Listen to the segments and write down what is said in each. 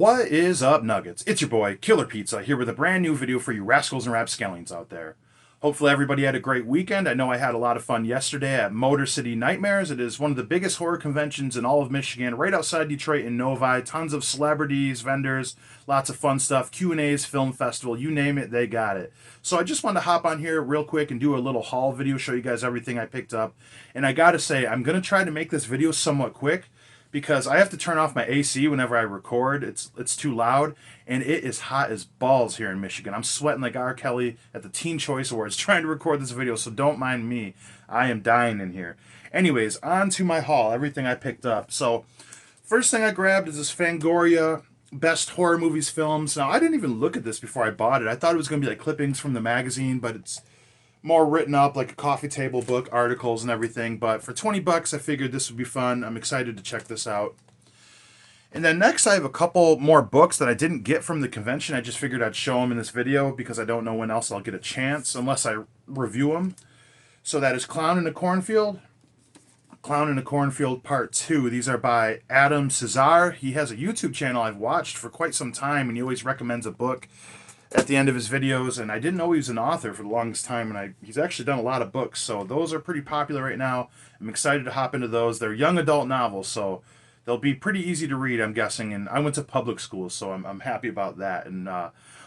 What is up, Nuggets? It's your boy, Killer Pizza, here with a brand new video for you rascals and rapscallions out there. Hopefully everybody had a great weekend. I know I had a lot of fun yesterday at Motorcity Nightmares. It is one of the biggest horror conventions in all of Michigan, right outside Detroit in Novi. Tons of celebrities, vendors, lots of fun stuff, Q&As, film festival, you name it, they got it. So I just wanted to hop on here real quick and do a little haul video, show you guys everything I picked up. And I gotta say, I'm gonna try to make this video somewhat quick, because I have to turn off my AC whenever I record. It's too loud, and it is hot as balls here in Michigan. I'm sweating like R. Kelly at the Teen Choice Awards trying to record this video, so don't mind me. I am dying in here. Anyways, on to my haul, everything I picked up. So, first thing I grabbed is this Fangoria Best Horror Movies Films. Now, I didn't even look at this before I bought it. I thought it was going to be like clippings from the magazine, but it's more written up, like a coffee table book, articles and everything. But for 20 bucks, I figured this would be fun. I'm excited to check this out. And then next, I have a couple more books that I didn't get from the convention. I just figured I'd show them in this video because I don't know when else I'll get a chance unless I review them. So that is Clown in a Cornfield, Clown in a Cornfield Part 2. These are by Adam Cesar. He has a YouTube channel I've watched for quite some time, and he always recommends a book at the end of his videos, and I didn't know he was an author for the longest time, and he's actually done a lot of books, so those are pretty popular right now. I'm excited to hop into those. They're young adult novels, so they'll be pretty easy to read, I'm guessing, and I went to public school, so I'm happy about that. And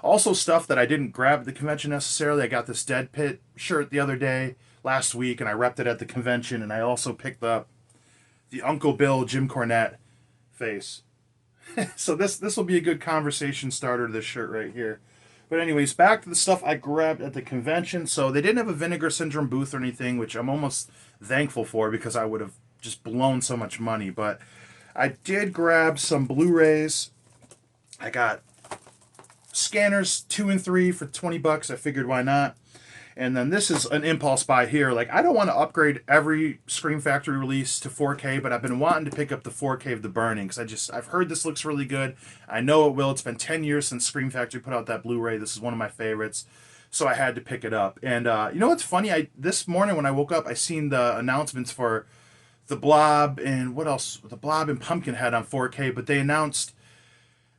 also stuff that I didn't grab at the convention necessarily. I got this Dead Pit shirt the other day, last week, and I repped it at the convention, and I also picked up the Uncle Bill Jim Cornette face. So this will be a good conversation starter, this shirt right here. But anyways, back to the stuff I grabbed at the convention. So they didn't have a Vinegar Syndrome booth or anything, which I'm almost thankful for because I would have just blown so much money. But I did grab some Blu-rays. I got Scanners 2 and 3 for 20 bucks. I figured why not. And then this is an impulse buy here. Like, I don't want to upgrade every Scream Factory release to 4K, but I've been wanting to pick up the 4K of The Burning because I've heard this looks really good. I know it will. It's been 10 years since Scream Factory put out that Blu-ray. This is one of my favorites, so I had to pick it up. And you know what's funny? This morning when I woke up, I seen the announcements for The Blob and what else? The Blob and Pumpkinhead on 4K, but they announced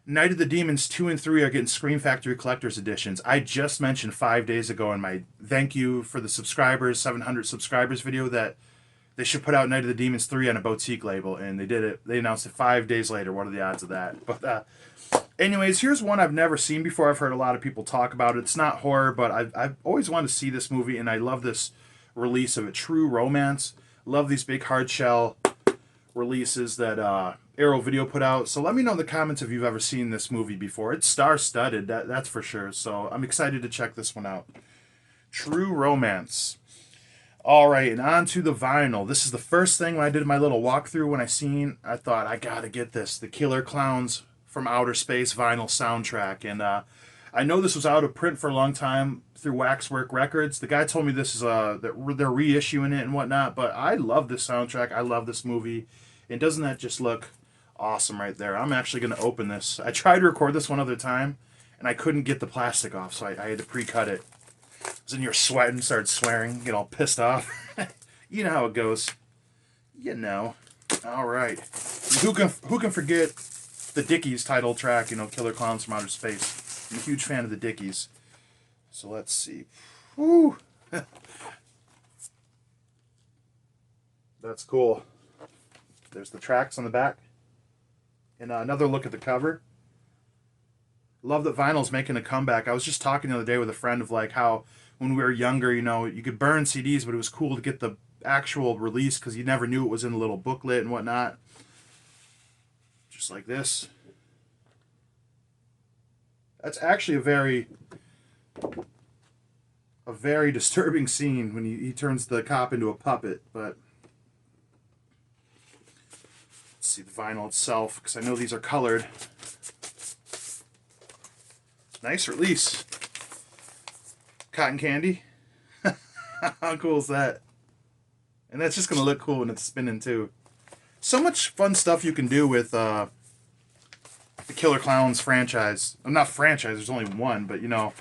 Night of the Demons 2 and 3 are getting Scream Factory Collector's Editions. I just mentioned 5 days ago in my thank you for the subscribers, 700 subscribers video, that they should put out Night of the Demons 3 on a boutique label, and they did it. They announced it 5 days later. What are the odds of that? But anyways, here's one I've never seen before. I've heard a lot of people talk about it. It's not horror, but I've always wanted to see this movie, and I love this release of it. True Romance. Love these big hard shell releases that Arrow Video put out. So let me know in the comments if you've ever seen this movie before. It's star-studded, that's for sure. So I'm excited to check this one out. True Romance. All right, and on to the vinyl. This is the first thing when I did my little walkthrough. When I thought, I gotta get this. The Killer Clowns from Outer Space vinyl soundtrack. And I know this was out of print for a long time through Waxwork Records. The guy told me this is that they're reissuing it and whatnot. But I love this soundtrack. I love this movie. And doesn't that just look awesome right there? I'm actually going to open this. I tried to record this one other time, and I couldn't get the plastic off, so I had to pre-cut it. I was in here sweating, started swearing, get all pissed off. You know how it goes. You know. All right. Who can forget the Dickies title track, you know, Killer Clowns from Outer Space. I'm a huge fan of the Dickies. So let's see. Woo! That's cool. There's the tracks on the back. And another look at the cover. Love that vinyl's making a comeback. I was just talking the other day with a friend of like how when we were younger, you know, you could burn CDs, but it was cool to get the actual release because you never knew it was in a little booklet and whatnot. Just like this. That's actually a very disturbing scene when he turns the cop into a puppet, but see the vinyl itself, because I know these are colored. Nice release. Cotton candy. How cool is that? And that's just going to look cool when it's spinning too. So much fun stuff you can do with the Killer Clowns franchise. Well, not franchise, there's only one, but you know,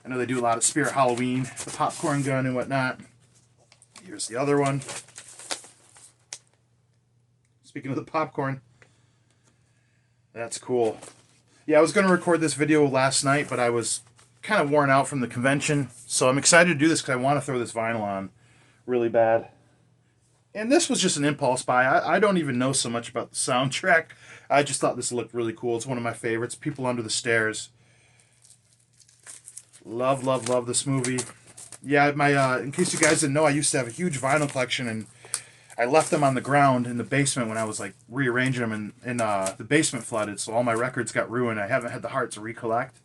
I know they do a lot of Spirit Halloween, the popcorn gun and whatnot. Here's the other one. Speaking of the popcorn, that's cool. Yeah, I was going to record this video last night, but I was kind of worn out from the convention. So I'm excited to do this because I want to throw this vinyl on really bad. And this was just an impulse buy. I don't even know so much about the soundtrack. I just thought this looked really cool. It's one of my favorites. People Under the Stairs. Love, love, love this movie. Yeah, my in case you guys didn't know, I used to have a huge vinyl collection, and I left them on the ground in the basement when I was like rearranging them, and the basement flooded, so all my records got ruined. I haven't had the heart to recollect.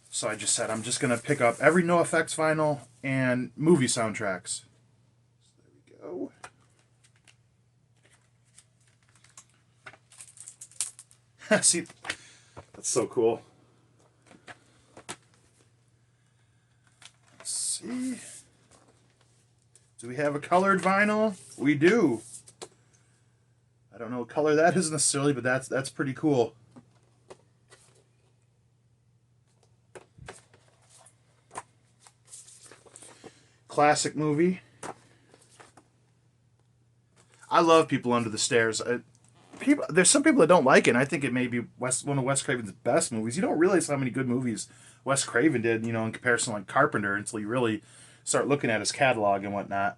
So I just said I'm just going to pick up every NoFX vinyl and movie soundtracks. There we go. See, that's so cool. Let's see. Do we have a colored vinyl? We do. I don't know what color that is necessarily, but that's pretty cool. Classic movie. I love People Under the Stairs. There's some people that don't like it, and I think it may be one of Wes Craven's best movies. You don't realize how many good movies Wes Craven did, in comparison to like Carpenter, until you really start looking at his catalog and whatnot.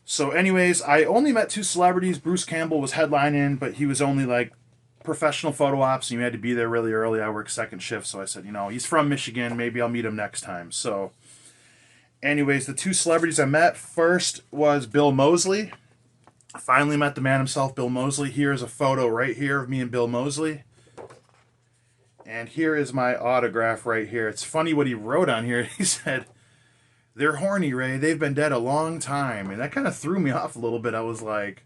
So anyways, I only met two celebrities. Bruce Campbell was headlining, but he was only like professional photo ops, and you had to be there really early. I work second shift, so I said, he's from Michigan. Maybe I'll meet him next time. So anyways, the two celebrities I met, first was Bill Moseley. I finally met the man himself, Bill Moseley. Here's a photo right here of me and Bill Moseley. And here is my autograph right here. It's funny what he wrote on here. He said, "They're horny, Ray. They've been dead a long time." And that kind of threw me off a little bit. I was like,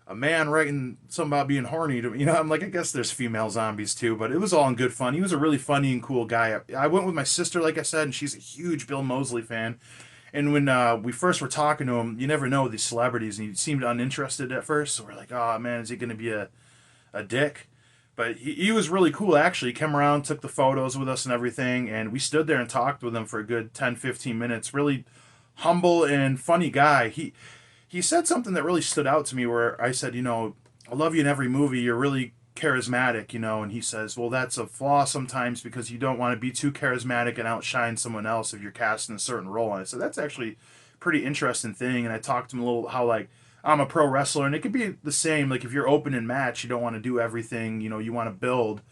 a man writing something about being horny. I'm like, I guess there's female zombies too. But it was all in good fun. He was a really funny and cool guy. I went with my sister, like I said, and she's a huge Bill Moseley fan. And when we first were talking to him, you never know these celebrities, and he seemed uninterested at first. So we're like, oh, man, is he going to be a dick? But he was really cool, actually. He came around, took the photos with us and everything, and we stood there and talked with him for a good 10, 15 minutes. Really humble and funny guy. He said something that really stood out to me where I said, I love you in every movie. You're really charismatic, and he says, well, that's a flaw sometimes because you don't want to be too charismatic and outshine someone else if you're cast in a certain role. And I said, that's actually a pretty interesting thing. And I talked to him a little how, like, I'm a pro wrestler, and it could be the same. Like, if you're open in match, you don't want to do everything, you want to build.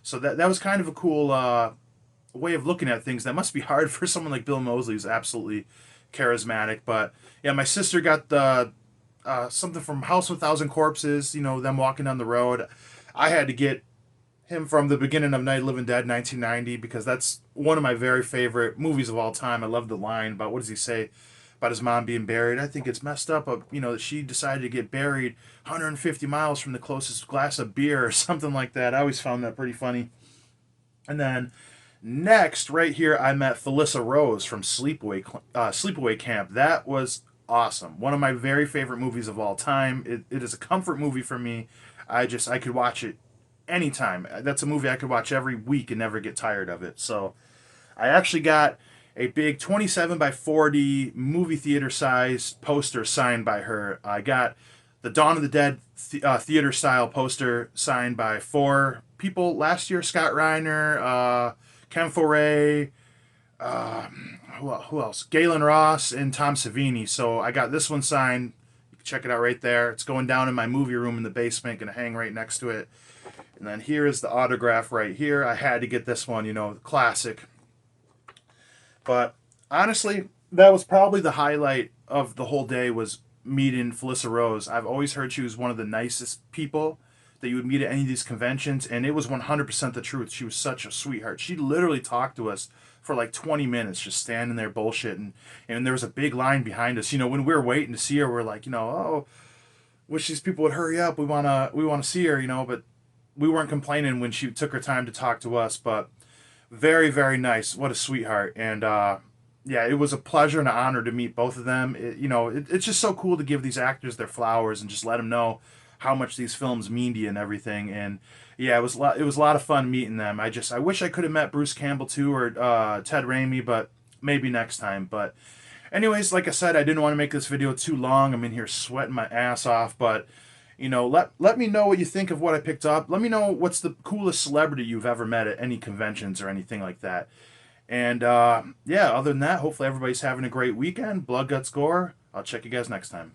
So that was kind of a cool way of looking at things. That must be hard for someone like Bill Moseley, who's absolutely charismatic. But yeah, my sister got the something from House of a Thousand Corpses, them walking down the road. I had to get him from the beginning of Night of the Living Dead, 1990, because that's one of my very favorite movies of all time. I love the line about, what does he say about his mom being buried? I think it's messed up, that she decided to get buried 150 miles from the closest glass of beer or something like that. I always found that pretty funny. And then next, right here, I met Felissa Rose from Sleepaway Camp. That was awesome. One of my very favorite movies of all time. It is a comfort movie for me. I could watch it anytime. That's a movie I could watch every week and never get tired of it. So I actually got a big 27 by 40 movie theater size poster signed by her. I got the Dawn of the Dead theater style poster signed by 4 people last year: Scott Reiner, Ken Foray, who else? Galen Ross and Tom Savini. So I got this one signed. Check it out right there. It's going down in my movie room in the basement. Going to hang right next to it. And then here is the autograph right here. I had to get this one, classic. But honestly, that was probably the highlight of the whole day, was meeting Felissa Rose. I've always heard she was one of the nicest people that you would meet at any of these conventions, and it was 100% the truth. She was such a sweetheart. She literally talked to us for like 20 minutes, just standing there bullshitting. And there was a big line behind us. When we were waiting to see her, we're like, oh, wish these people would hurry up. We wanna see her, but we weren't complaining when she took her time to talk to us. But very, very nice. What a sweetheart. And yeah, it was a pleasure and an honor to meet both of them. It's just so cool to give these actors their flowers and just let them know how much these films mean to you and everything. And yeah, it was a lot of fun meeting them. I wish I could have met Bruce Campbell too, or Ted Raimi, but maybe next time. But anyways, like I said, I didn't want to make this video too long. I'm in here sweating my ass off, but Let me know what you think of what I picked up. Let me know what's the coolest celebrity you've ever met at any conventions or anything like that. And yeah, other than that, hopefully everybody's having a great weekend. Blood, guts, gore. I'll check you guys next time.